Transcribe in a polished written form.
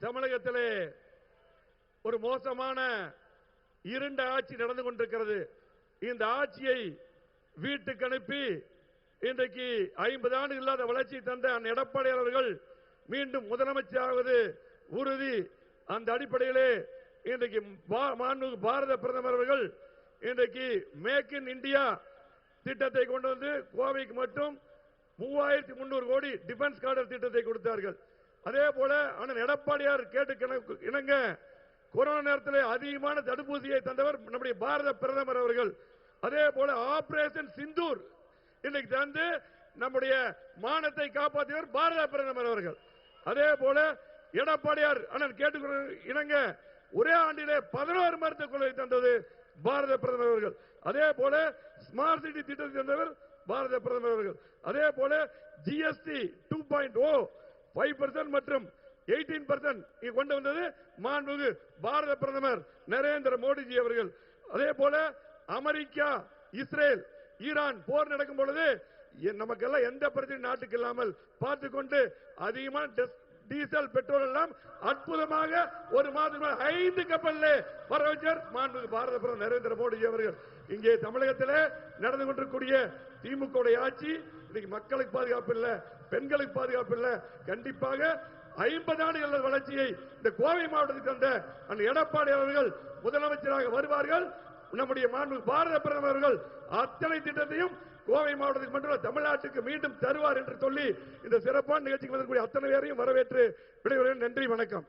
தமிழகத்திலே ஒரு மோசமான இருண்ட ஆட்சி நடந்து கொண்டிருக்கிறது. இந்த ஆட்சியை வீட்டுக்கு அனுப்பி இன்றைக்கு 50 ஆண்டு இல்லாத வளர்ச்சி தந்த எடப்பாடி அவர்கள் மீண்டும் முதலமைச்சராவது உறுதி. அந்த அடிப்படையிலே இன்றைக்கு பாரத பிரதமர் அவர்கள் இன்றைக்கு மேக் இன் இந்தியா திட்டத்தை கொண்டு வந்து கோவைக்கு மட்டும் 3300 கோடி டிஃபென்ஸ் கார்டர் திட்டத்தை கொடுத்தார்கள். அதே போல அண்ணன் எடப்பாடியார் கேட்டு இணங்க கொரோனா நேரத்தில் அதிகமான தடுப்பூசியை தந்தவர் நம்முடைய பாரத பிரதமர் அவர்கள். அதே போல ஆபரேஷன் சிந்தூர் இன்னைக்கு தந்து நம்முடைய மானத்தை காப்பாற்றியவர் பாரத பிரதமர் அவர்கள். அதே போல எடப்பாடியார் அண்ணன் கேட்டு இணங்க ஒரே ஆண்டிலே 11 மருத்துவக் கொள்கை தந்தது பாரத பிரதமர் அவர்கள். அதே போல ஸ்மார்ட் சிட்டி திட்டத்தை தந்தவர் பாரத பிரதமர் அவர்கள். அதே போல ஜிஎஸ்டி 2.0 5% மற்றும் 18% கொண்டு வந்தது மாண்புமிகு பாரத பிரதமர் நரேந்திர மோடிஜி அவர்கள். அதே போல அமெரிக்கா, இஸ்ரேல், ஈரான் போர் நடக்கும் பொழுது நமக்கெல்லாம் எந்த பிரச்சனை நாட்டுக்கு இல்லாமல் பார்த்துக்கொண்டு அதிகமான டீசல் பெட்ரோல் எல்லாம் அற்புதமாக ஒரு மாதம் 5 கப்பலில் வர வச்சார் மாண்புமிகு பாரத பிரதமர் நரேந்திர மோடிஜி அவர்கள். இங்கே தமிழகத்தில் நடந்து கொண்டிருக்கூடிய திமுக ஆட்சி இன்னைக்கு மக்களுக்கு பாதுகாப்பு இல்ல, பெண்களுக்கு பாதுகாப்பு இல்ல. கண்டிப்பாக 50 ஆண்டுகள் வளர்ச்சியை இந்த கோவை மாவட்டத்துக்கு தந்த அந்த எடப்பாடி அவர்கள் முதலமைச்சராக வருவார்கள். நம்முடைய மாண்புமிகு பாரத பிரதமர் அவர்கள் அத்தனை திட்டத்தையும் கோவை மாவட்டத்துக்கு மட்டும் தமிழ்நாட்டுக்கு மீண்டும் தருவார் என்று சொல்லி இந்த சிறப்பான நிகழ்ச்சிக்கு வந்திருக்கக்கூடிய அத்தனை பேரையும் வரவேற்று விடைபெறுகிறேன். நன்றி, வணக்கம்.